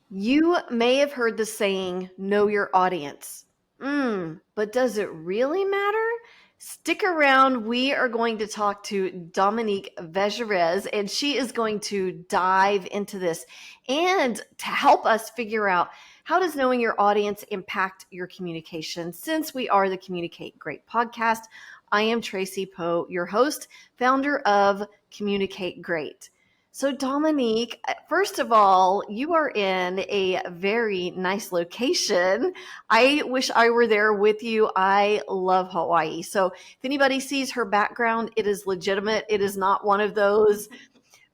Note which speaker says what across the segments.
Speaker 1: You may have heard the saying, know your audience. But does it really matter? Stick around. We are going to talk to Dominique Vacheresse, and she is going to dive into this and to help us figure out how does knowing your audience impact your communication. Since we are the Communicate Great podcast, I am Traci Poe, your host, founder of Communicate Great. So, Dominique, first of all, you are in a very nice location. I wish I were there with you. I love Hawaii. So, if anybody sees her background, it is legitimate. It is not one of those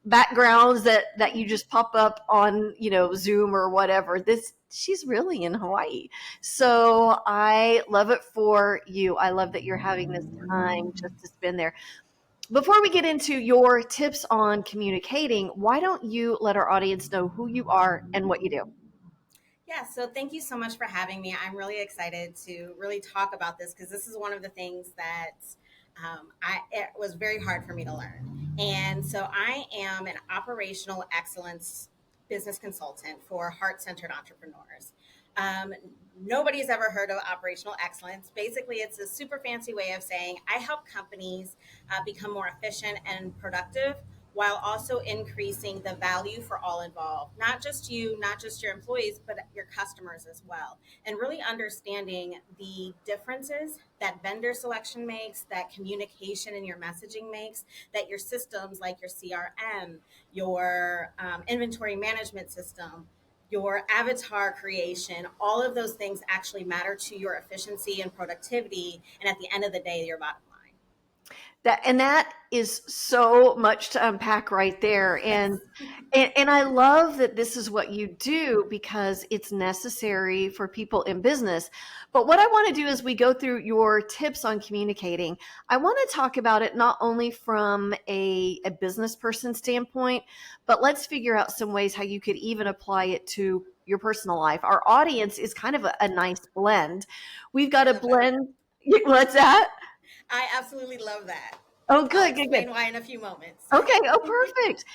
Speaker 1: backgrounds that you just pop up on, Zoom or whatever. She's really in Hawaii. So, I love it for you. I love that you're having this time just to spend there. Before we get into your tips on communicating, why don't you let our audience know who you are and what you do?
Speaker 2: Yeah, so thank you so much for having me. I'm really excited to really talk about this because this is one of the things that it was very hard for me to learn. And so I am an operational excellence business consultant for heart-centered entrepreneurs. Um, Nobody's ever heard of operational excellence. Basically, it's a super fancy way of saying I help companies become more efficient and productive while also increasing the value for all involved, not just you, not just your employees, but your customers as well. And really understanding the differences that vendor selection makes, that communication and your messaging makes, that your systems like your CRM, your inventory management system, your avatar creation, all of those things actually matter to your efficiency and productivity. And at the end of the day, your bottom line.
Speaker 1: That is so much to unpack right there. And
Speaker 2: Yes.
Speaker 1: and I love that this is what you do because it's necessary for people in business. But what I want to do is we go through your tips on communicating. I want to talk about it not only from a business person standpoint, but let's figure out some ways how you could even apply it to your personal life. Our audience is kind of a nice blend. We've got
Speaker 2: I
Speaker 1: a
Speaker 2: love that.
Speaker 1: blend. What's that?
Speaker 2: I absolutely love that.
Speaker 1: Oh,
Speaker 2: I'll
Speaker 1: good, good, good.
Speaker 2: explain why in a few moments.
Speaker 1: Okay. Oh, perfect.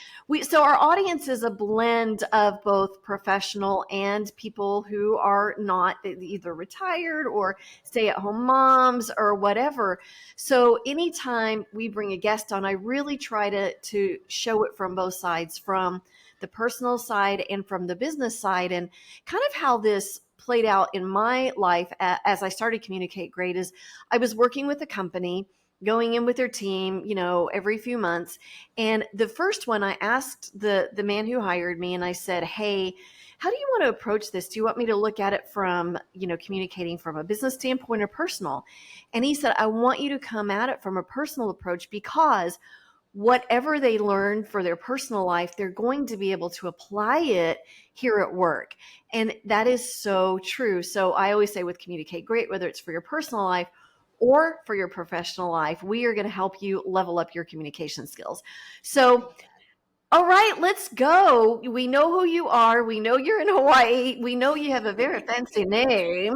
Speaker 1: So our audience is a blend of both professional and people who are not either retired or stay at home moms or whatever. So anytime we bring a guest on, I really try to show it from both sides, from the personal side and from the business side, and kind of how this played out in my life as I started Communicate Great is I was working with a company, going in with their team, every few months. And the first one, I asked the man who hired me, and I said, "Hey, how do you want to approach this? Do you want me to look at it from, communicating from a business standpoint or personal?" And he said, "I want you to come at it from a personal approach because whatever they learn for their personal life, they're going to be able to apply it here at work." And that is so true. So I always say with Communicate Great, whether it's for your personal life or for your professional life, we are going to help you level up your communication skills.
Speaker 2: I
Speaker 1: So,
Speaker 2: love that.
Speaker 1: all right, let's go. We know who you are. We know you're in Hawaii. We know you have a very fancy name.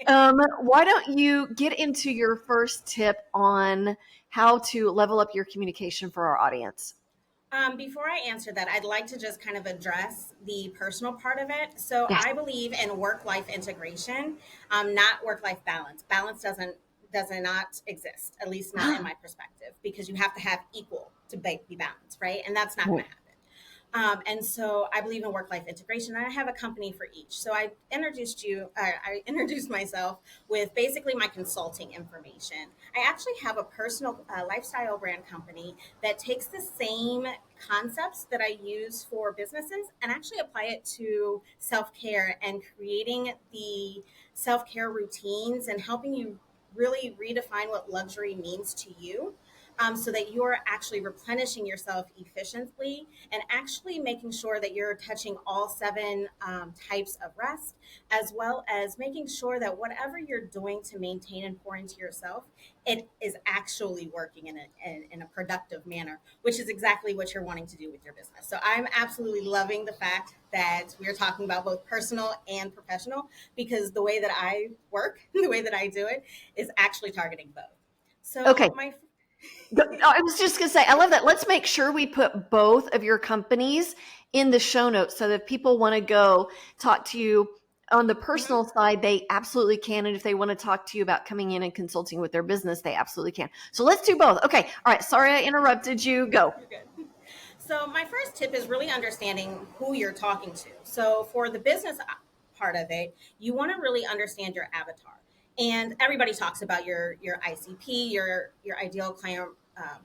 Speaker 1: Why don't you get into your first tip on how to level up your communication for our audience?
Speaker 2: Before I answer that, I'd like to just kind of address the personal part of it. So
Speaker 1: Yes.
Speaker 2: I believe in work-life integration, not work-life balance. Balance does not exist, at least not in my perspective, because you have to have equal to be balanced, right? And that's not going to happen. And so I believe in work-life integration. And I have a company for each. So I introduced myself with basically my consulting information. I actually have a personal lifestyle brand company that takes the same concepts that I use for businesses and actually apply it to self-care and creating the self-care routines and helping you really redefine what luxury means to you, so that you're actually replenishing yourself efficiently and actually making sure that you're touching all seven types of rest, as well as making sure that whatever you're doing to maintain and pour into yourself, it is actually working in a productive manner, which is exactly what you're wanting to do with your business. So I'm absolutely loving the fact that we're talking about both personal and professional, because the way that I work, the way that I do it, is actually targeting both.
Speaker 1: Okay.
Speaker 2: So my
Speaker 1: I was just going to say, I love that. Let's make sure we put both of your companies in the show notes so that if people want to go talk to you on the personal
Speaker 2: Mm-hmm.
Speaker 1: side, they absolutely can. And if they want to talk to you about coming in and consulting with their business, they absolutely can. So let's do both. Okay. All right. Sorry I interrupted you. Go.
Speaker 2: You're good. So, my first tip is really understanding who you're talking to. So, for the business part of it, you want to really understand your avatar. And everybody talks about your ICP, your ideal client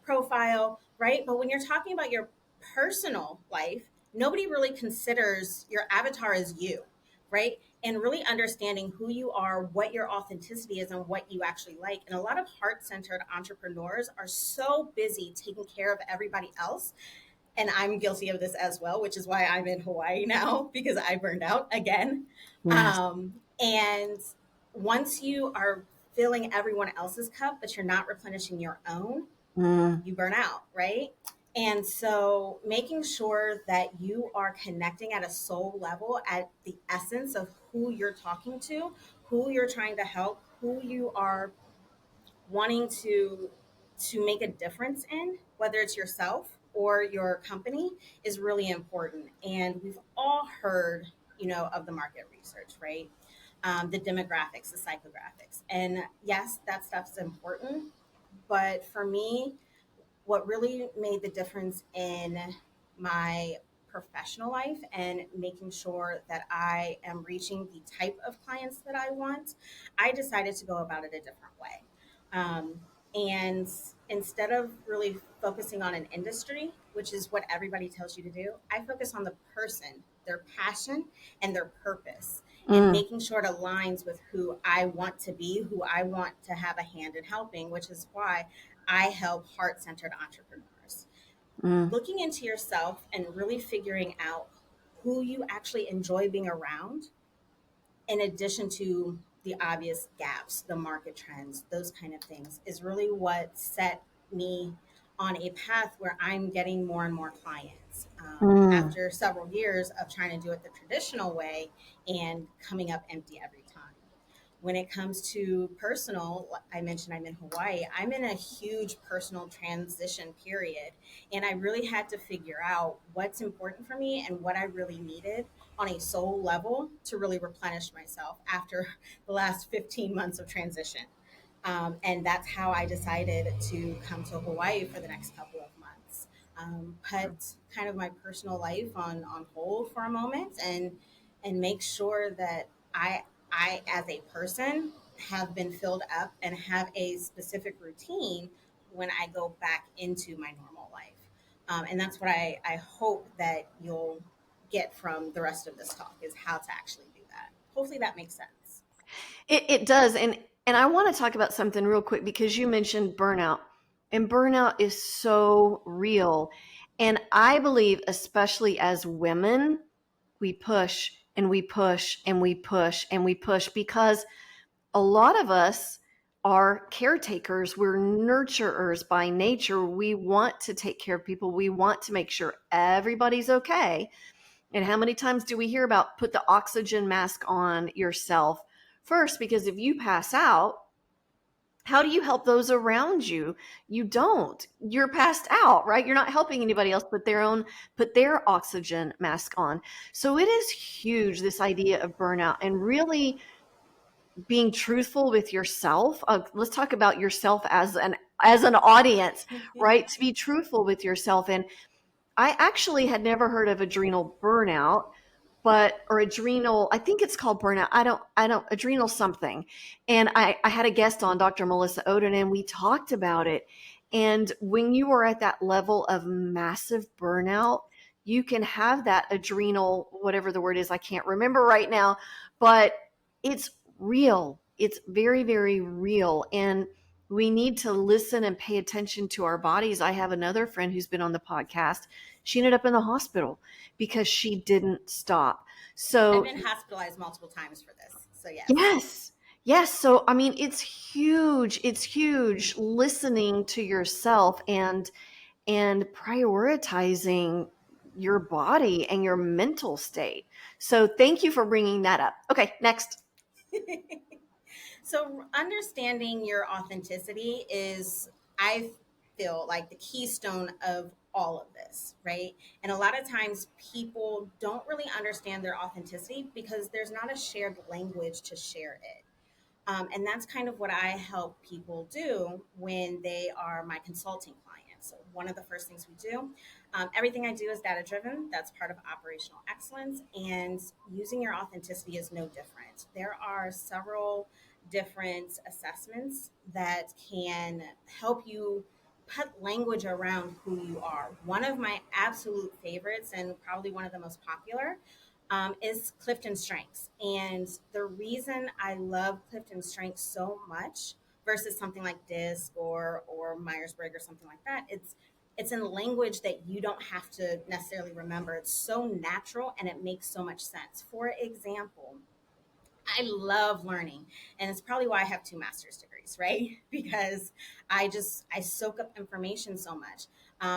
Speaker 2: profile, right? But when you're talking about your personal life, nobody really considers your avatar as you, right? And really understanding who you are, what your authenticity is, and what you actually like. And a lot of heart centered entrepreneurs are so busy taking care of everybody else, and I'm guilty of this as well, which is why I'm in Hawaii now because I burned out again.
Speaker 1: Yes.
Speaker 2: And once you are filling everyone else's cup, but you're not replenishing your own,
Speaker 1: Mm,
Speaker 2: you burn out, right? And so making sure that you are connecting at a soul level, at the essence of who you're talking to, who you're trying to help, who you are wanting to make a difference in, whether it's yourself or your company, is really important. And we've all heard, of the market research, right? The demographics, the psychographics, and yes, that stuff's important. But for me, what really made the difference in my professional life and making sure that I am reaching the type of clients that I want, I decided to go about it a different way. Um, and instead of really focusing on an industry, which is what everybody tells you to do, I focus on the person, their passion, and their purpose, and
Speaker 1: mm,
Speaker 2: making sure it aligns with who I want to be, who I want to have a hand in helping, which is why I help heart centered entrepreneurs.
Speaker 1: mm,
Speaker 2: Looking into yourself and really figuring out who you actually enjoy being around, in addition to the obvious gaps, the market trends, those kind of things, is really what set me on a path where I'm getting more and more clients
Speaker 1: mm.
Speaker 2: after several years of trying to do it the traditional way and coming up empty every time. When it comes to personal, I mentioned I'm in Hawaii. I'm in a huge personal transition period, and I really had to figure out what's important for me and what I really needed on a soul level to really replenish myself after the last 15 months of transition. And that's how I decided to come to Hawaii for the next couple of months. Put kind of my personal life on hold for a moment, and make sure that I as a person have been filled up and have a specific routine when I go back into my normal life. And that's what I hope that you'll get from the rest of this talk, is how to actually do that. Hopefully that makes sense.
Speaker 1: It does. And I want to talk about something real quick because you mentioned burnout. And burnout is so real. And I believe, especially as women, we push and we push and we push and we push because a lot of us are caretakers. We're nurturers by nature. We want to take care of people. We want to make sure everybody's okay. And how many times do we hear about put the oxygen mask on yourself first? Because if you pass out, how do you help those around you? You don't. You're passed out, right? You're not helping anybody else put their oxygen mask on. So it is huge, this idea of burnout, and really being truthful with yourself. Let's talk about yourself as an audience, right? To be truthful with yourself. And I actually had never heard of adrenal burnout, or adrenal, I think it's called burnout. Adrenal something. And I had a guest on, Dr. Melissa Oden, and we talked about it. And when you are at that level of massive burnout, you can have that adrenal, whatever the word is, I can't remember right now, but it's real. It's very, very real. And we need to listen and pay attention to our bodies. I have another friend who's been on the podcast. She ended up in the hospital because she didn't stop.
Speaker 2: I've
Speaker 1: So,
Speaker 2: been hospitalized multiple times for this. So yes.
Speaker 1: yes, yes. So, I mean, it's huge. It's huge listening to yourself and prioritizing your body and your mental state. So, thank you for bringing that up. Okay, next.
Speaker 2: So understanding your authenticity is, I feel like, the keystone of all of this, right? And a lot of times people don't really understand their authenticity because there's not a shared language to share it. And that's kind of what I help people do when they are my consulting clients. So, one of the first things we do, everything I do is data driven. That's part of operational excellence. And using your authenticity is no different. There are several different assessments that can help you put language around who you are. One of my absolute favorites, and probably one of the most popular, is CliftonStrengths. And the reason I love CliftonStrengths so much versus something like DISC or Myers-Briggs or something like that, it's in language that you don't have to necessarily remember. It's so natural and it makes so much sense. For example, I love learning, and it's probably why I have two master's degrees, right? Because I soak up information so much.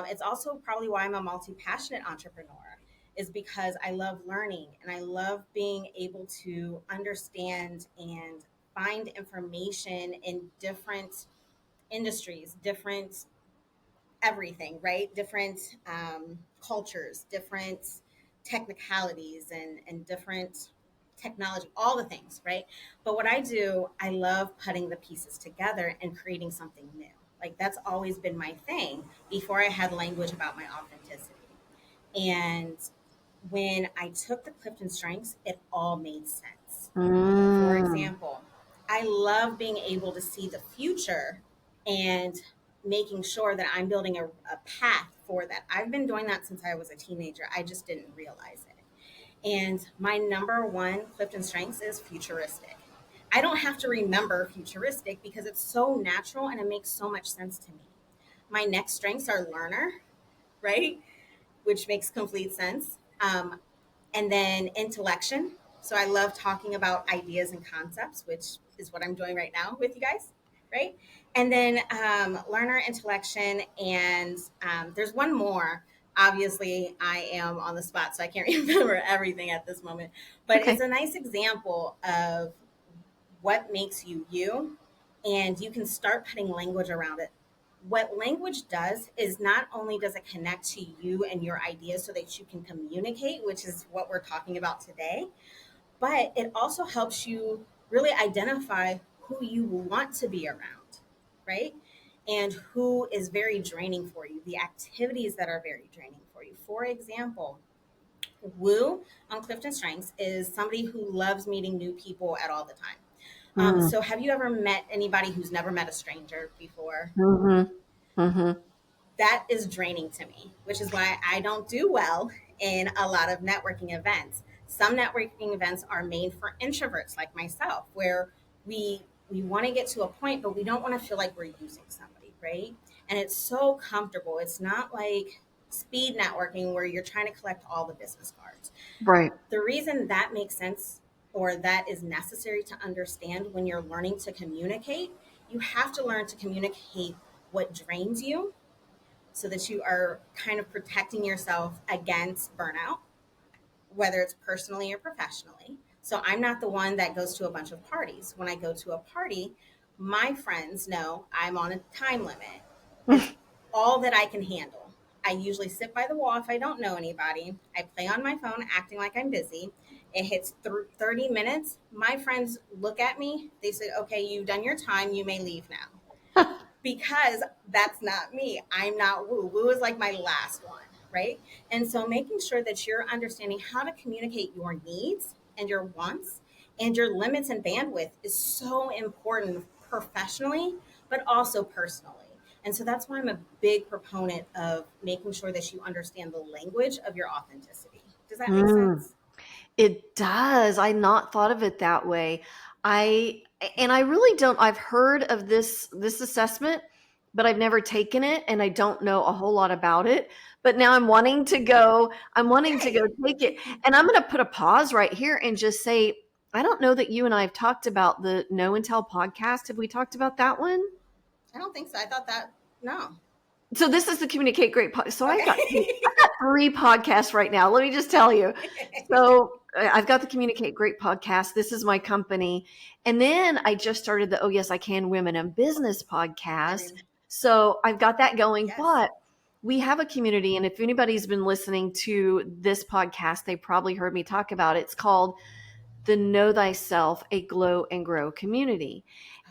Speaker 2: It's also probably why I'm a multi-passionate entrepreneur, is because I love learning and I love being able to understand and find information in different industries, different everything, right? Different cultures, different technicalities, and different technology, all the things, right? But what I do, I love putting the pieces together and creating something new. Like that's always been my thing before I had language about my authenticity. And when I took the CliftonStrengths, it all made sense. For
Speaker 1: Mm.
Speaker 2: example, I love being able to see the future and making sure that I'm building a path for that. I've been doing that since I was a teenager. I just didn't realize it. And my number one CliftonStrengths is futuristic. I don't have to remember futuristic because it's so natural and it makes so much sense to me. My next strengths are learner, right? Which makes complete sense. And then intellection. So I love talking about ideas and concepts, which is what I'm doing right now with you guys, right? And then learner, intellection, and there's one more. Obviously, I am on the spot, so I can't remember everything at this moment. But
Speaker 1: Okay.
Speaker 2: it's a nice example of what makes you you, and you can start putting language around it. What language does is not only does it connect to you and your ideas so that you can communicate, which is what we're talking about today, but it also helps you really identify who you want to be around, right? And who is very draining for you, the activities that are very draining for you. For example, Woo on CliftonStrengths is somebody who loves meeting new people at all the time.
Speaker 1: Mm.
Speaker 2: So, have you ever met anybody who's never met a stranger before?
Speaker 1: Mm-hmm. Mm-hmm.
Speaker 2: That is draining to me, which is why I don't do well in a lot of networking events. Some networking events are made for introverts like myself, where we want to get to a point, but we don't want to feel like we're using somebody, right? And it's so comfortable. It's not like speed networking where you're trying to collect all the business cards.
Speaker 1: Right.
Speaker 2: The reason that makes sense or that is necessary to understand when you're learning to communicate, you have to learn to communicate what drains you so that you are kind of protecting yourself against burnout, whether it's personally or professionally. So I'm not the one that goes to a bunch of parties. When I go to a party, my friends know I'm on a time limit. It's all that I can handle. I usually sit by the wall if I don't know anybody. I play on my phone, acting like I'm busy. It hits 30 minutes. My friends look at me. They say, okay, you've done your time. You may leave now, because that's not me. I'm not Woo. Woo is like my last one, right? And so making sure that you're understanding how to communicate your needs and your wants and your limits and bandwidth is so important professionally, but also personally. And so that's why I'm a big proponent of making sure that you understand the language of your authenticity. Does that make
Speaker 1: Mm.
Speaker 2: sense?
Speaker 1: It does. I not thought of it that way. I and I really don't. I've heard of this assessment, but I've never taken it and I don't know a whole lot about it. But now I'm wanting to go
Speaker 2: Yay.
Speaker 1: take it. And I'm going to put a pause right here and just say I don't know that you and I have talked about the No and Tell podcast. Have we talked about that one?
Speaker 2: I don't think so. I thought that, no.
Speaker 1: So this is the Communicate Great So I've got
Speaker 2: Okay.
Speaker 1: three podcasts right now. Let me just tell you. So I've got the Communicate Great podcast. This is my company. And then I just started the Oh Yes, I Can Women in Business
Speaker 2: I
Speaker 1: podcast.
Speaker 2: mean,
Speaker 1: So I've got that going.
Speaker 2: yes.
Speaker 1: But we have a community, and if anybody's been listening to this podcast, they probably heard me talk about it. It's called the Know Thyself, a Glow and Grow community.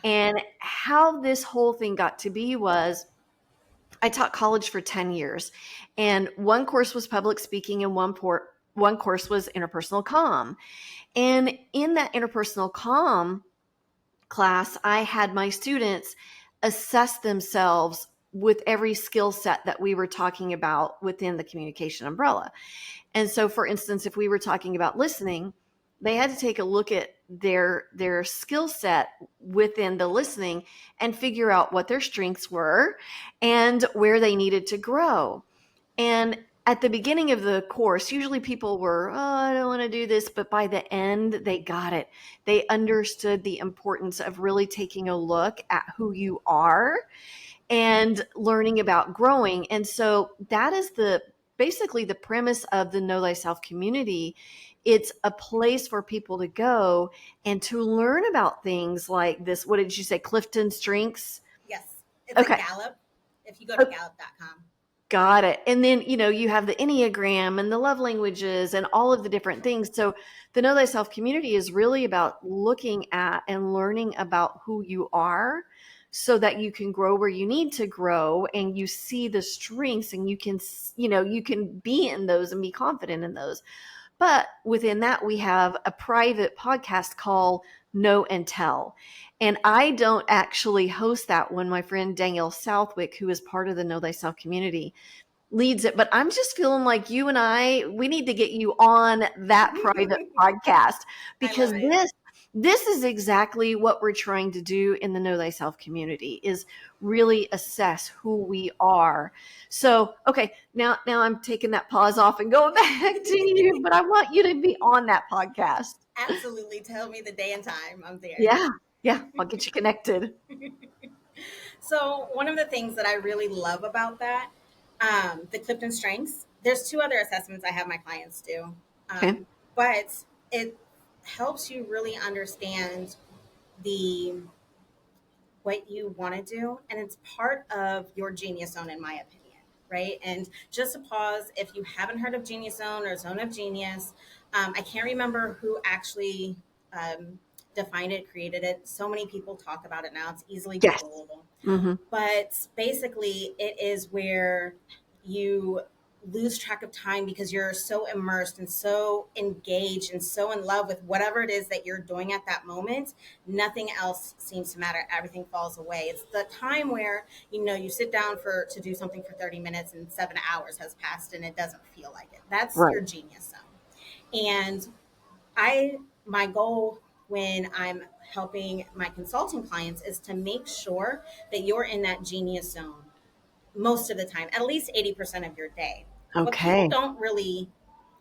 Speaker 1: And how this whole thing got to be was I taught college for 10 years, and one course was public speaking and one course was interpersonal comm. And in that interpersonal comm class, I had my students assess themselves with every skill set that we were talking about within the communication umbrella. And so, for instance, if we were talking about listening, they had to take a look at their skill set within the listening and figure out what their strengths were and where they needed to grow. And at the beginning of the course, usually people were, oh, I don't want to do this. But by the end, they got it. They understood the importance of really taking a look at who you are and learning about growing. And so that is basically the premise of the Know Thyself community. It's a place for people to go and to learn about things like this. What did you say? CliftonStrengths?
Speaker 2: Yes. It's
Speaker 1: Okay.
Speaker 2: a Gallup. If you go to gallup.com.
Speaker 1: Got it. And then, you have the Enneagram and the love languages and all of the different things. So the Know Thyself community is really about looking at and learning about who you are so that you can grow where you need to grow, and you see the strengths, and you can be in those and be confident in those. But within that, we have a private podcast called Know and Tell. And I don't actually host that one. My friend Danielle Southwick, who is part of the Know Thyself community, leads it. But I'm just feeling like you and we need to get you on that private podcast, because
Speaker 2: I love it.
Speaker 1: this is exactly what we're trying to do in the Know Thyself community, is really assess who we are. So, okay, now I'm taking that pause off and going back to you, but I want you to be on that podcast.
Speaker 2: Absolutely. Tell me the day and time. I'm there.
Speaker 1: Yeah, I'll get you connected.
Speaker 2: So one of the things that I really love about that, the CliftonStrengths, there's two other assessments I have my clients do.
Speaker 1: Okay.
Speaker 2: But it helps you really understand the what you want to do, and it's part of your genius zone, in my opinion, right? And just to pause, if you haven't heard of genius zone or zone of genius, I can't remember who actually defined it, created it. So many people talk about it now, it's easily
Speaker 1: Yes.
Speaker 2: Googleable.
Speaker 1: Mm-hmm.
Speaker 2: But basically it is where you lose track of time because you're so immersed and so engaged and so in love with whatever it is that you're doing at that moment. Nothing else seems to matter. Everything falls away. It's the time where you sit down to do something for 30 minutes and 7 hours has passed and it doesn't feel like it. That's
Speaker 1: Right.
Speaker 2: your genius zone. And my goal when I'm helping my consulting clients is to make sure that you're in that genius zone most of the time, at least 80% of your day. What people
Speaker 1: Okay.
Speaker 2: don't really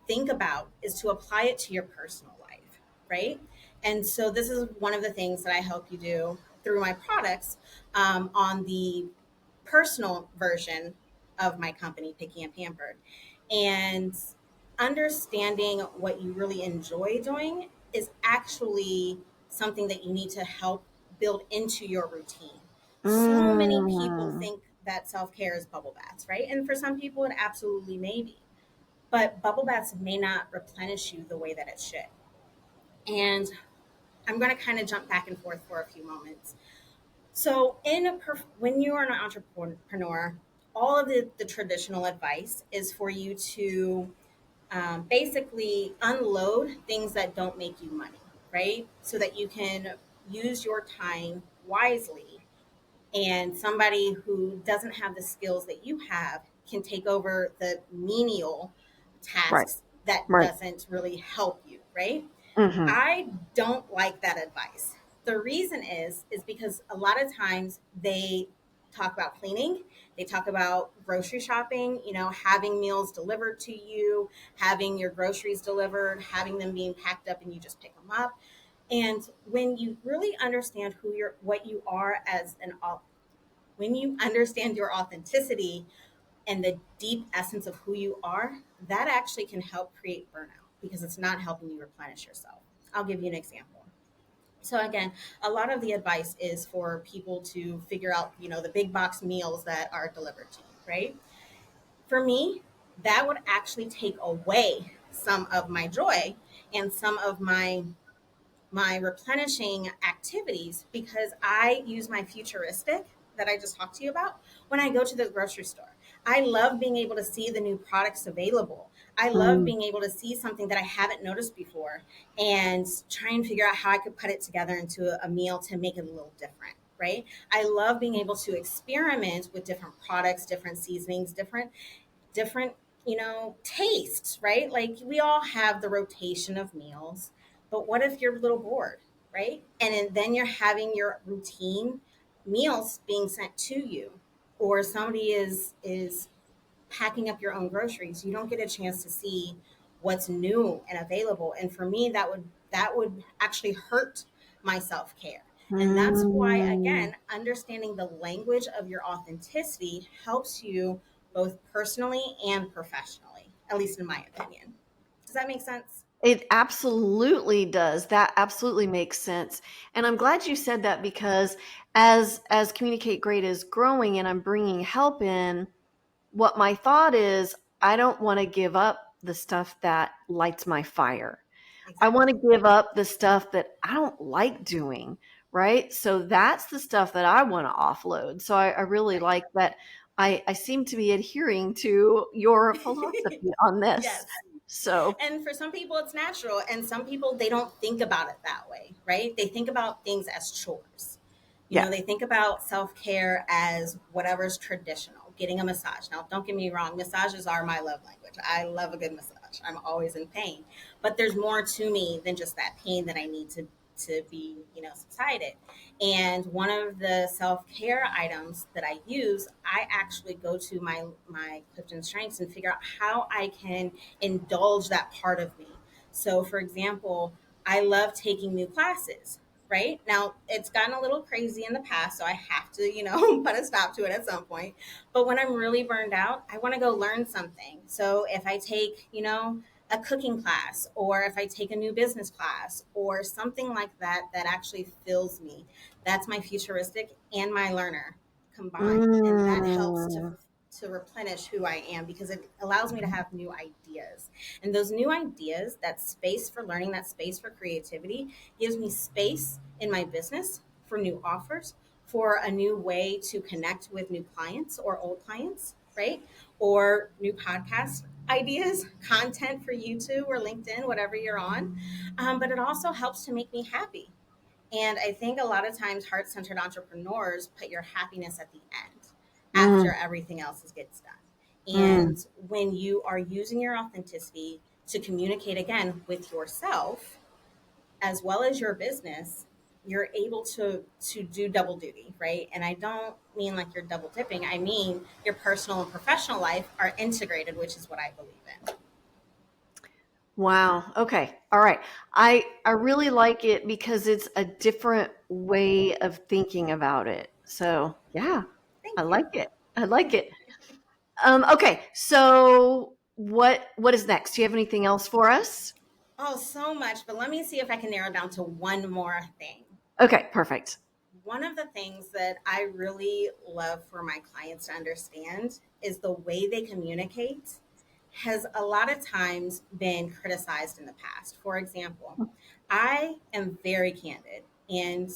Speaker 2: think about is to apply it to your personal life, right? And so this is one of the things that I help you do through my products, on the personal version of my company, Picky and Pampered. And understanding what you really enjoy doing is actually something that you need to help build into your routine. So many people
Speaker 1: Mm.
Speaker 2: think that self-care is bubble baths, right? And for some people, it absolutely may be. But bubble baths may not replenish you the way that it should. And I'm going to kind of jump back and forth for a few moments. So, when you are an entrepreneur, all of the traditional advice is for you to basically unload things that don't make you money, right? So that you can use your time wisely, and somebody who doesn't have the skills that you have can take over the menial
Speaker 1: Right.
Speaker 2: tasks that
Speaker 1: Right.
Speaker 2: doesn't really help you, right?
Speaker 1: Mm-hmm.
Speaker 2: I don't like that advice. The reason is because a lot of times they talk about cleaning, they talk about grocery shopping, having meals delivered to you, having your groceries delivered, having them being packed up and you just pick them up. And when you really understand what you are when you understand your authenticity and the deep essence of who you are, that actually can help create burnout because it's not helping you replenish yourself. I'll give you an example. So again, a lot of the advice is for people to figure out, the big box meals that are delivered to you, right? For me, that would actually take away some of my joy and some of my replenishing activities, because I use my futuristic that I just talked to you about when I go to the grocery store. I love being able to see the new products available. I love
Speaker 1: Mm.
Speaker 2: being able to see something that I haven't noticed before and try and figure out how I could put it together into a meal to make it a little different, right? I love being able to experiment with different products, different seasonings, different tastes, right? Like we all have the rotation of meals, but what if you're a little bored, right? And then you're having your routine meals being sent to you, or somebody is packing up your own groceries. You don't get a chance to see what's new and available. And for me, that would actually hurt my self-care. And that's why,
Speaker 1: Mm.
Speaker 2: again, understanding the language of your authenticity helps you both personally and professionally, at least in my opinion. Does that make sense?
Speaker 1: It absolutely does. That absolutely makes sense. And I'm glad you said that because as Communicate Great is growing and I'm bringing help in, what my thought is, I don't want to give up the stuff that lights my fire. I want to
Speaker 2: Exactly.
Speaker 1: give up the stuff that I don't like doing, right? So that's the stuff that I want to offload. So I really
Speaker 2: Right.
Speaker 1: like that. I seem to be adhering to your philosophy on this.
Speaker 2: Yes.
Speaker 1: So,
Speaker 2: And for some people, it's natural. And some people, they don't think about it that way, right? They think about things as chores.
Speaker 1: yeah.
Speaker 2: They think about self care as whatever's traditional, getting a massage. Now, don't get me wrong, massages are my love language. I love a good massage. I'm always in pain. But there's more to me than just that pain that I need to be, subsided. And one of the self care items that I use, I actually go to my CliftonStrengths and figure out how I can indulge that part of me. So, for example, I love taking new classes. Right now, it's gotten a little crazy in the past, so I have to, put a stop to it at some point. But when I'm really burned out, I want to go learn something. So if I take, a cooking class, or if I take a new business class or something like that that actually fills me, that's my futuristic and my learner combined, and that helps to
Speaker 1: Mm.
Speaker 2: to replenish who I am, because it allows me to have new ideas. And those new ideas, that space for learning, that space for creativity, gives me space in my business for new offers, for a new way to connect with new clients or old clients, right? Or new podcast ideas, content for YouTube or LinkedIn, whatever you're on. But it also helps to make me happy. And I think a lot of times heart centered entrepreneurs put your happiness at the end
Speaker 1: Mm.
Speaker 2: after everything else gets done.
Speaker 1: Mm.
Speaker 2: And when you are using your authenticity to communicate again with yourself as well as your business, you're able to do double duty, right? And I don't mean like you're double dipping. I mean your personal and professional life are integrated, which is what I believe in.
Speaker 1: Wow. Okay. All right. I really like it because it's a different way of thinking about it. So, yeah, I
Speaker 2: Thank
Speaker 1: like
Speaker 2: you.
Speaker 1: it. I like it. Okay. So, what is next? Do you have anything else for us?
Speaker 2: Oh, so much. But let me see if I can narrow down to one more thing.
Speaker 1: Okay, perfect.
Speaker 2: One of the things that I really love for my clients to understand is the way they communicate has a lot of times been criticized in the past. For example, I am very candid, and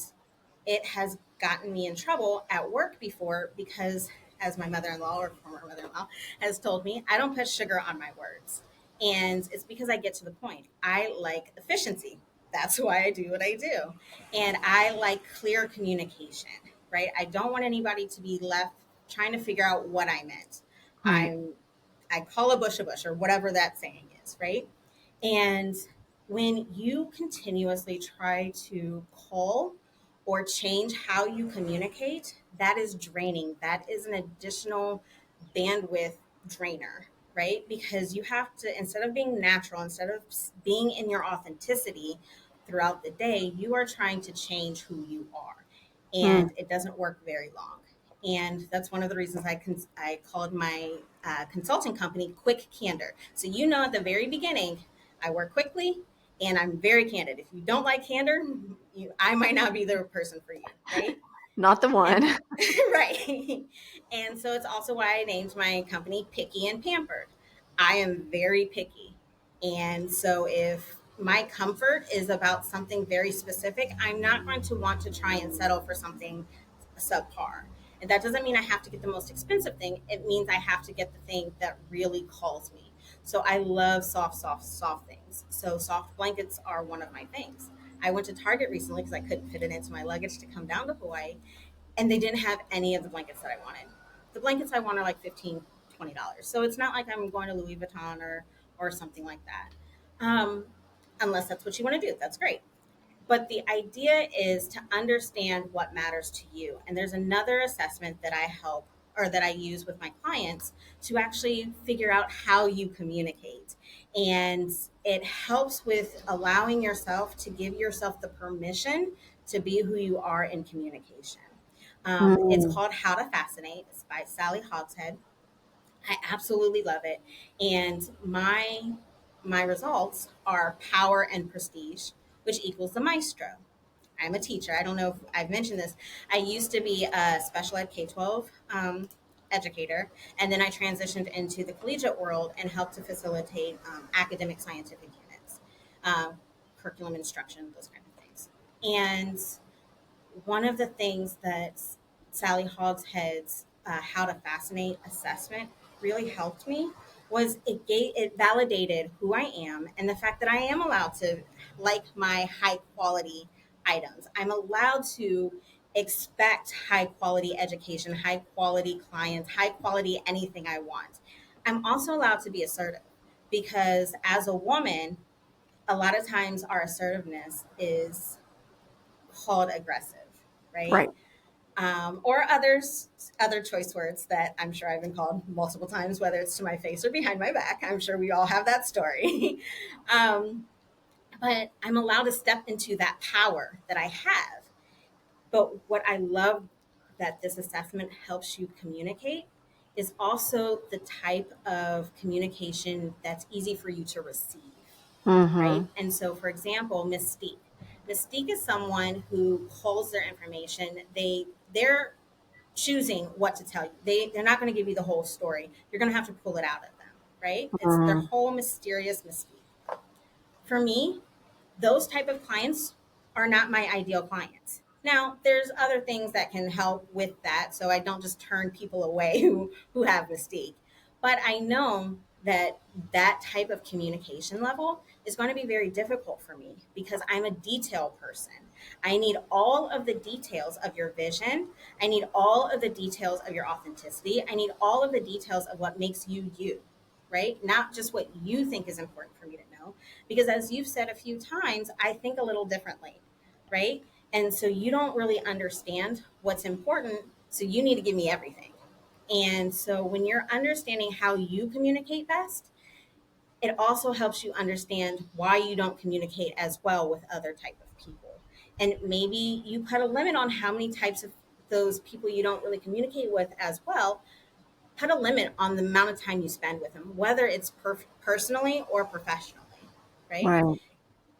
Speaker 2: it has gotten me in trouble at work before because, as my mother in law or former mother in law has told me, I don't put sugar on my words. And it's because I get to the point. I like efficiency. That's why I do what I do. And I like clear communication, right? I don't want anybody to be left trying to figure out what I meant.
Speaker 1: Right.
Speaker 2: I'm I call a bush, or whatever that saying is, right? And when you continuously try to call or change how you communicate, that is draining. That is an additional bandwidth drainer, right? Because you have to, instead of being natural, instead of being in your authenticity throughout the day, you are trying to change who you are.
Speaker 1: Mm.
Speaker 2: And it doesn't work very long. And that's one of the reasons I called my consulting company Quick Candor. So, at the very beginning, I work quickly and I'm very candid. If you don't like candor, I might not be the person for you, right?
Speaker 1: Not the one.
Speaker 2: And right. And so it's also why I named my company Picky and Pampered. I am very picky. And so if my comfort is about something very specific, I'm not going to want to try and settle for something subpar. And that doesn't mean I have to get the most expensive thing. It means I have to get the thing that really calls me. So I love soft, soft, soft things. So soft blankets are one of my things. I went to Target recently because I couldn't fit it into my luggage to come down to Hawaii, and they didn't have any of the blankets that I wanted. The blankets I want are like $15, $20. So it's not like I'm going to Louis Vuitton or something like that. Um, Unless that's what you want to do, that's great. But the idea is to understand what matters to you. And there's another assessment that I help or that I use with my clients to actually figure out how you communicate. And it helps with allowing yourself to give yourself the permission to be who you are in communication. It's
Speaker 1: Mm.
Speaker 2: called How to Fascinate. It's by Sally Hogshead. I absolutely love it. And my results are power and prestige, which equals the maestro. I'm a teacher. I don't know if I've mentioned this. I used to be a special ed K-12 educator, and then I transitioned into the collegiate world and helped to facilitate academic scientific units, uh, curriculum instruction, those kind of things. And one of the things that Sally Hogshead's How to Fascinate assessment really helped me was it validated who I am and the fact that I am allowed to like my high quality items. I'm allowed to expect high quality education, high quality clients, high quality anything I want. I'm also allowed to be assertive because as a woman, a lot of times our assertiveness is called aggressive, right?
Speaker 1: Right.
Speaker 2: Or other choice words that I'm sure I've been called multiple times, whether it's to my face or behind my back. I'm sure we all have that story. um, but I'm allowed to step into that power that I have. But what I love that this assessment helps you communicate is also the type of communication that's easy for you to receive, right?
Speaker 1: Mm-hmm.
Speaker 2: And so, for example, Mystique. Mystique is someone who holds their information. They're choosing what to tell you. They're not going to give you the whole story. You're going to have to pull it out of them, right? It's their
Speaker 1: Mm.
Speaker 2: whole mysterious Mystique. For me, those type of clients are not my ideal clients. Now, there's other things that can help with that, so I don't just turn people away who have Mystique. But I know that that type of communication level is going to be very difficult for me because I'm a detail person. I need all of the details of your vision. I need all of the details of your authenticity. I need all of the details of what makes you you, right? Not just what you think is important for me to know. Because as you've said a few times, I think a little differently, right? And so you don't really understand what's important. So you need to give me everything. And so when you're understanding how you communicate best, it also helps you understand why you don't communicate as well with other type of people. And maybe you put a limit on how many types of those people you don't really communicate with as well. Put a limit on the amount of time you spend with them, whether it's personally or professionally, right?
Speaker 1: Right.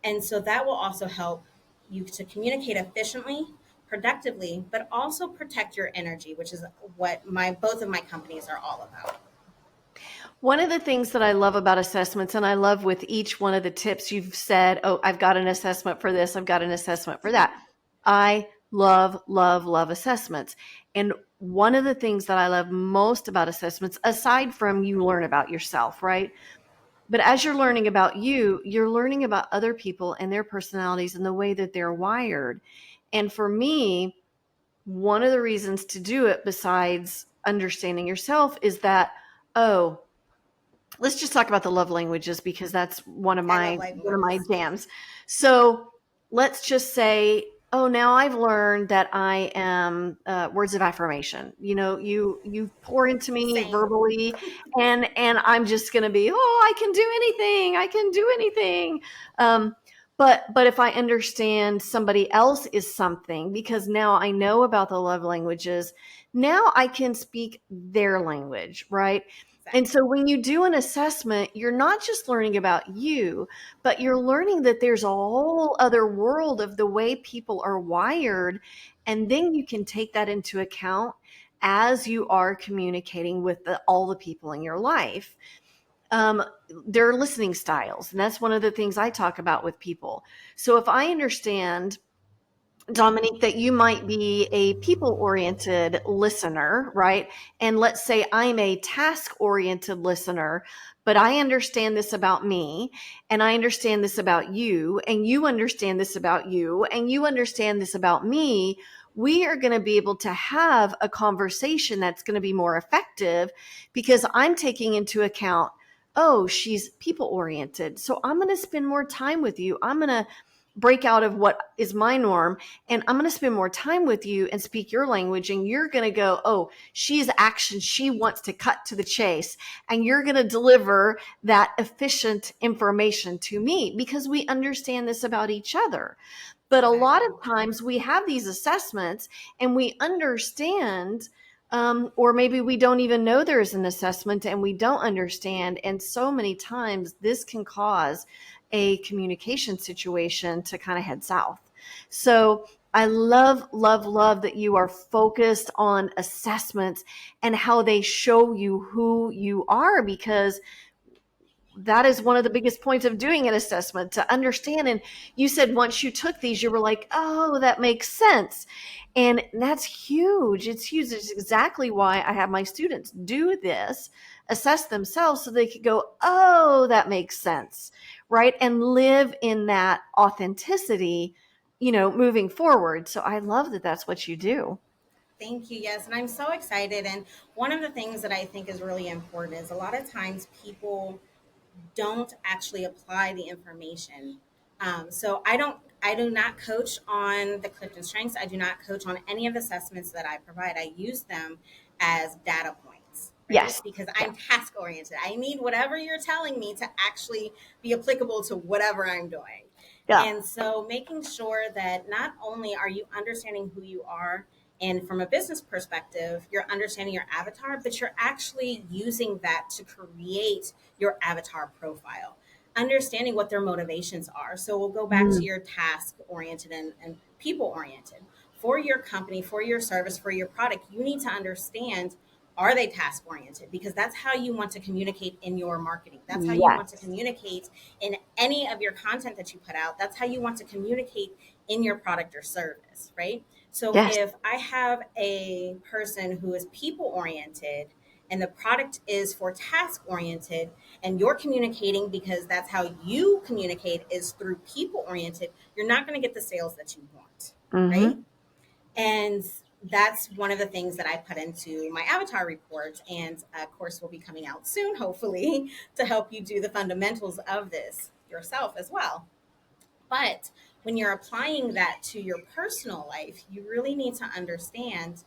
Speaker 2: And so that will also help you to communicate efficiently, productively, but also protect your energy, which is what my both of my companies are all about.
Speaker 1: One of the things that I love about assessments, and I love with each one of the tips you've said, oh, I've got an assessment for this, I've got an assessment for that. I love, love, love assessments. And one of the things that I love most about assessments, aside from you learn about yourself, right? But as you're learning about you, you're learning about other people and their personalities and the way that they're wired. And for me, one of the reasons to do it, besides understanding yourself, is that, oh, let's just talk about the love languages because that's one of
Speaker 2: I love
Speaker 1: my
Speaker 2: languages.
Speaker 1: jams. So let's just say, oh, now I've learned that I am words of affirmation. You know, you pour into me
Speaker 2: Same.
Speaker 1: verbally, and I'm just going to be, oh, I can do anything. I can do anything. But if I understand somebody else is something, because now I know about the love languages, now I can speak their language, right? And
Speaker 2: Exactly.
Speaker 1: so when you do an assessment, you're not just learning about you, but you're learning that there's a whole other world of the way people are wired. And then you can take that into account as you are communicating with all the people in your life. Um, there are listening styles, and that's one of the things I talk about with people. So if I understand, Dominique, that you might be a people oriented listener, right? And let's say I'm a task oriented listener, but I understand this about me, and I understand this about you, and you understand this about you, and you understand this about me. We are going to be able to have a conversation that's going to be more effective because I'm taking into account, oh, she's people oriented. So I'm going to spend more time with you. I'm going to break out of what is my norm, and I'm going to spend more time with you and speak your language. And you're going to go, oh, she's action. She wants to cut to the chase. And you're going to deliver that efficient information to me because we understand this about each other. But a lot
Speaker 2: Exactly.
Speaker 1: of times we have these assessments and we understand, or maybe we don't even know there's an assessment and we don't understand. And so many times this can cause a communication situation to kind of head south. So I love, love, love that you are focused on assessments and how they show you who you are, because that is one of the biggest points of doing an assessment, to understand. And you said once you took these, you were like, oh, that makes sense. And that's huge. It's huge. It's exactly why I have my students do this, assess themselves so they could go, oh, that makes sense. Right. And live in that authenticity, moving forward. So I love that that's what you do.
Speaker 2: Thank you. Yes. And I'm so excited. And one of the things that I think is really important is a lot of times people don't actually apply the information. So I do not coach on the CliftonStrengths. I do not coach on any of the assessments that I provide. I use them as data points, right?
Speaker 1: Yes.
Speaker 2: Because
Speaker 1: Yeah.
Speaker 2: I'm task oriented. I need whatever you're telling me to actually be applicable to whatever I'm doing.
Speaker 1: Yeah.
Speaker 2: And so making sure that not only are you understanding who you are, and from a business perspective, you're understanding your avatar, but you're actually using that to create your avatar profile, understanding what their motivations are. So we'll go back to
Speaker 1: Mm,
Speaker 2: your task oriented and people oriented. For your company, for your service, for your product, you need to understand, are they task oriented? Because that's how you want to communicate in your marketing. That's how you want to
Speaker 1: yes.
Speaker 2: communicate in any of your content that you put out. That's how you want to communicate in your product or service, right? So
Speaker 1: Yes.
Speaker 2: if I have a person who is people oriented and the product is for task oriented, and you're communicating because that's how you communicate is through people oriented, you're not going to get the sales that you want, right?
Speaker 1: Mm-hmm.
Speaker 2: And that's one of the things that I put into my avatar report. And a course will be coming out soon, hopefully, to help you do the fundamentals of this yourself as well. But when you're applying that to your personal life, you really need to understand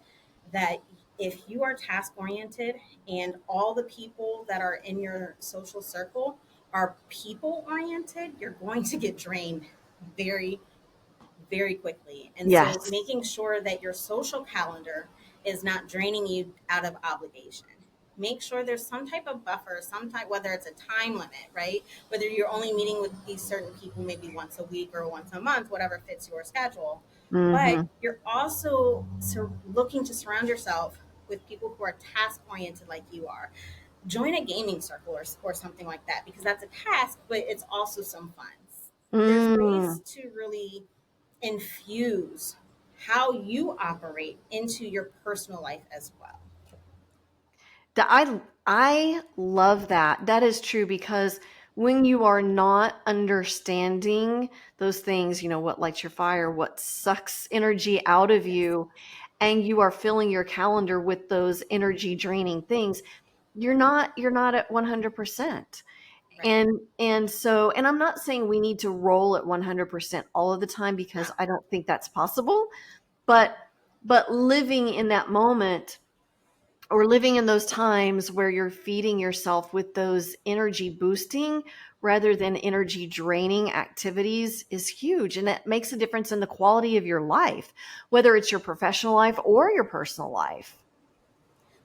Speaker 2: that if you are task oriented and all the people that are in your social circle are people oriented, you're going to get drained very, very quickly. And so
Speaker 1: Yes.
Speaker 2: making sure that your social calendar is not draining you out of obligation. Make sure there's some type of buffer, some type, whether it's a time limit, right? Whether you're only meeting with these certain people maybe once a week or once a month, whatever fits your schedule. But
Speaker 1: Mm-hmm.
Speaker 2: you're also looking to surround yourself with people who are task oriented like you are. Join a gaming circle or something like that, because that's a task, but it's also some fun. There's
Speaker 1: Mm.
Speaker 2: ways to really infuse how you operate into your personal life as well.
Speaker 1: I love that. That is true, because when you are not understanding those things, what lights your fire, what sucks energy out of
Speaker 2: Yes.
Speaker 1: you, and you are filling your calendar with those energy draining things, you're not at 100%.
Speaker 2: Right.
Speaker 1: And I'm not saying we need to roll at 100% all of the time,
Speaker 2: No.
Speaker 1: because I don't think that's possible, but living in that moment, or living in those times where you're feeding yourself with those energy boosting rather than energy draining activities, is huge. And it makes a difference in the quality of your life, whether it's your professional life or your personal life.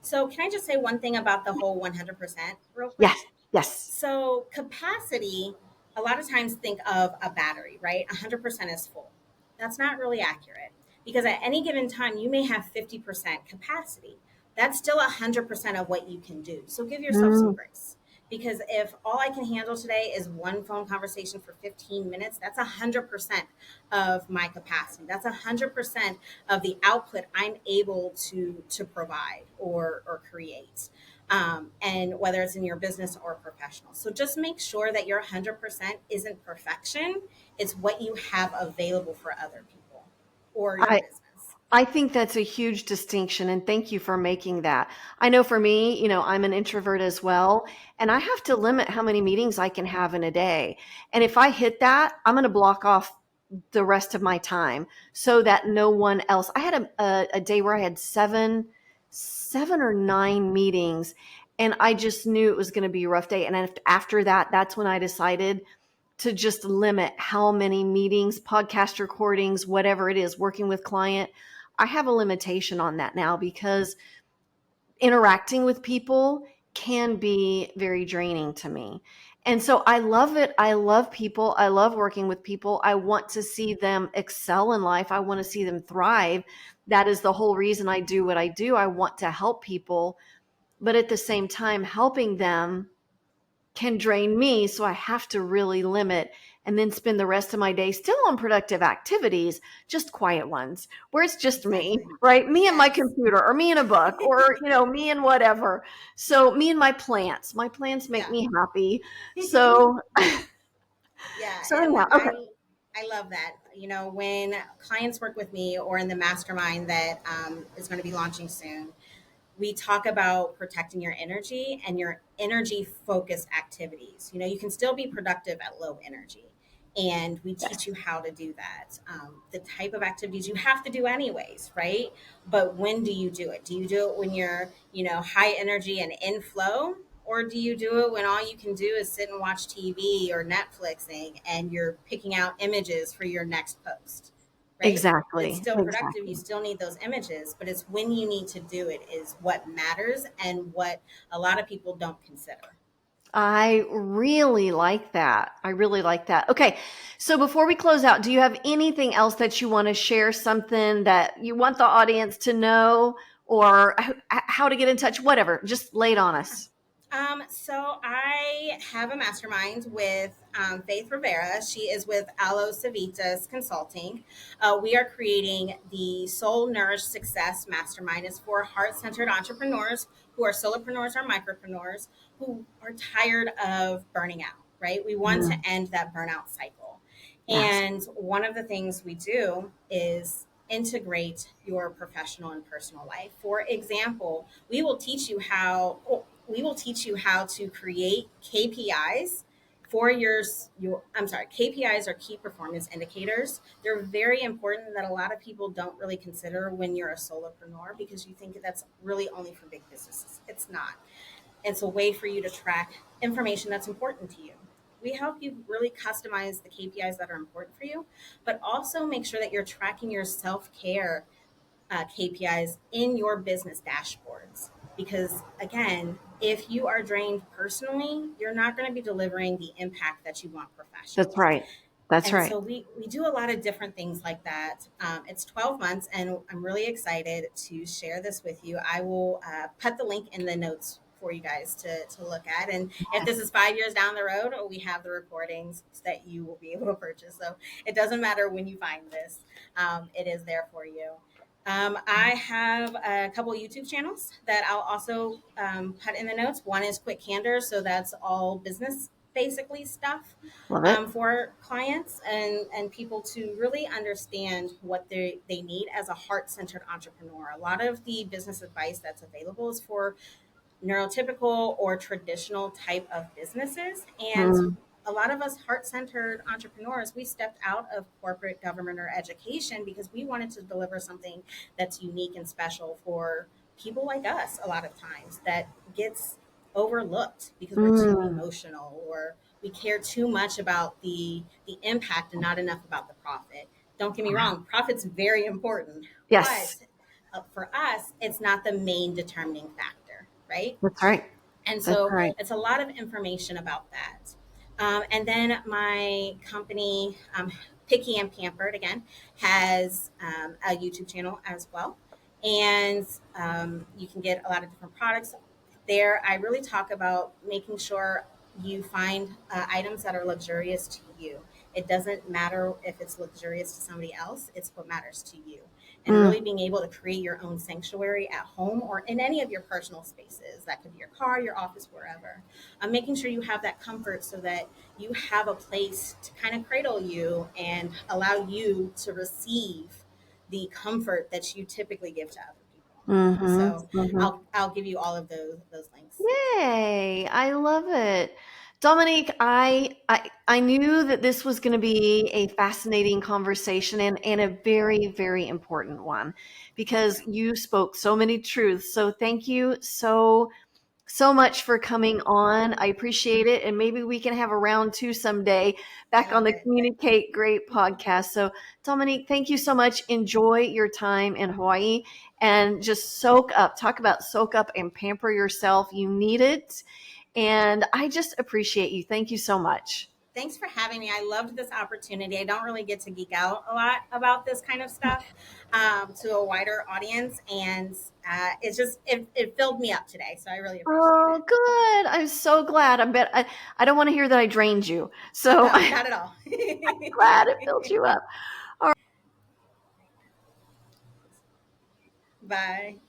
Speaker 2: So, can I just say one thing about the whole 100% real quick?
Speaker 1: Yes. Yes.
Speaker 2: So, capacity, a lot of times think of a battery, right? 100% is full. That's not really accurate because at any given time, you may have 50% capacity. That's still 100% of what you can do. So, give yourself some
Speaker 1: Mm,
Speaker 2: grace. Because if all I can handle today is one phone conversation for 15 minutes, that's 100% of my capacity. That's 100% of the output I'm able to provide or create, and whether it's in your business or professional. So just make sure that your 100% isn't perfection, it's what you have available for other people or your
Speaker 1: I
Speaker 2: business.
Speaker 1: I think that's a huge distinction, and thank you for making that. I know for me, I'm an introvert as well, and I have to limit how many meetings I can have in a day. And if I hit that, I'm going to block off the rest of my time so that no one else. I had a day where I had seven or nine meetings, and I just knew it was going to be a rough day. And after that, that's when I decided to just limit how many meetings, podcast recordings, whatever it is, working with client. I have a limitation on that now because interacting with people can be very draining to me. And so I love it. I love people. I love working with people. I want to see them excel in life. I want to see them thrive. That is the whole reason I do what I do. I want to help people, but at the same time, helping them can drain me. So I have to really limit and then spend the rest of my day still on productive activities, just quiet ones where it's just me,
Speaker 2: Exactly.
Speaker 1: right? Me and my
Speaker 2: Yes.
Speaker 1: computer or me and a book or, me and whatever. So me and my plants. My plants make
Speaker 2: Yeah.
Speaker 1: me happy. So,
Speaker 2: Yeah,
Speaker 1: so
Speaker 2: and
Speaker 1: anyhow, okay.
Speaker 2: I love that. You know, when clients work with me or in the mastermind that is going to be launching soon, we talk about protecting your energy and your energy focused activities. You know, you can still be productive at low energy. And we teach
Speaker 1: Yes.
Speaker 2: you how to do that. The type of activities you have to do anyways, right? But when do you do it? Do you do it when you're, high energy and in flow? Or do you do it when all you can do is sit and watch TV or Netflixing and you're picking out images for your next post? Right? It's
Speaker 1: Exactly.
Speaker 2: still productive. You
Speaker 1: Exactly.
Speaker 2: still need those images, but it's when you need to do it is what matters and what a lot of people don't consider.
Speaker 1: I really like that. I really like that. Okay. So before we close out, do you have anything else that you want to share? Something that you want the audience to know or how to get in touch? Whatever. Just lay it on us.
Speaker 2: So I have a mastermind with Faith Rivera. She is with Alo Civitas Consulting. We are creating the Soul Nourished Success Mastermind. It's for heart-centered entrepreneurs who are solopreneurs or micropreneurs who are tired of burning out, right? We want to
Speaker 1: Mm,
Speaker 2: end that burnout cycle.
Speaker 1: yes.
Speaker 2: And one of the things we do is integrate your professional and personal life. For example, we will teach you how to create KPIs for your I'm sorry, KPIs are key performance indicators. They're very important that a lot of people don't really consider when you're a solopreneur because you think that's really only for big businesses. It's not. It's a way for you to track information that's important to you. We help you really customize the KPIs that are important for you, but also make sure that you're tracking your self care KPIs in your business dashboards. Because again, if you are drained personally, you're not going to be delivering the impact that you want
Speaker 1: That's
Speaker 2: professionally.
Speaker 1: right. That's
Speaker 2: And
Speaker 1: right.
Speaker 2: so we do a lot of different things like that. It's 12 months, and I'm really excited to share this with you. I will put the link in the notes for you guys to look at. And if this is 5 years down the road, we have the recordings that you will be able to purchase. So it doesn't matter when you find this, it is there for you. I have a couple of YouTube channels that I'll also put in the notes. One is Quick Candor, so that's all business basically stuff
Speaker 1: Love it.
Speaker 2: for clients and people to really understand what they need as a heart-centered entrepreneur. A lot of the business advice that's available is for neurotypical or traditional type of businesses. And
Speaker 1: Mm,
Speaker 2: a lot of us heart-centered entrepreneurs, we stepped out of corporate, government, or education because we wanted to deliver something that's unique and special for people like us a lot of times that gets overlooked because we're too
Speaker 1: mm,
Speaker 2: emotional or we care too much about the impact and not enough about the profit. Don't get me wrong, profit's very important,
Speaker 1: yes.
Speaker 2: but for us, it's not the main determining factor, right?
Speaker 1: That's right.
Speaker 2: And
Speaker 1: That's
Speaker 2: so
Speaker 1: right.
Speaker 2: it's a lot of information about that. And then my company, Picky and Pampered, again, has a YouTube channel as well. And you can get a lot of different products there. I really talk about making sure you find items that are luxurious to you. It doesn't matter if it's luxurious to somebody else, it's what matters to you. And
Speaker 1: Mm,
Speaker 2: really being able to create your own sanctuary at home or in any of your personal spaces. That could be your car, your office, wherever. Making sure you have that comfort so that you have a place to kind of cradle you and allow you to receive the comfort that you typically give to other people.
Speaker 1: mhm,
Speaker 2: So
Speaker 1: mhm.
Speaker 2: I'll give you all of those links.
Speaker 1: Yay! I love it. Dominique, I knew that this was going to be a fascinating conversation and a very, very important one
Speaker 2: Thank
Speaker 1: because
Speaker 2: you.
Speaker 1: you spoke so many truths. So thank you so much for coming on. I appreciate it. And maybe we can have a round two someday
Speaker 2: I
Speaker 1: back on
Speaker 2: love
Speaker 1: the
Speaker 2: it.
Speaker 1: Communicate Great podcast. So, Dominique, thank you so much. Enjoy your time in Hawaii and just soak up. Talk about soak up and pamper yourself. You need it. And I just appreciate you. Thank you so much.
Speaker 2: Thanks for having me. I loved this opportunity. I don't really get to geek out a lot about this kind of stuff to a wider audience, and it filled me up today. So I really appreciate
Speaker 1: Oh,
Speaker 2: it.
Speaker 1: good. I'm so glad. I don't want to hear that I drained you. So
Speaker 2: No,
Speaker 1: I'm
Speaker 2: not at all.
Speaker 1: glad it filled you up.
Speaker 2: Bye.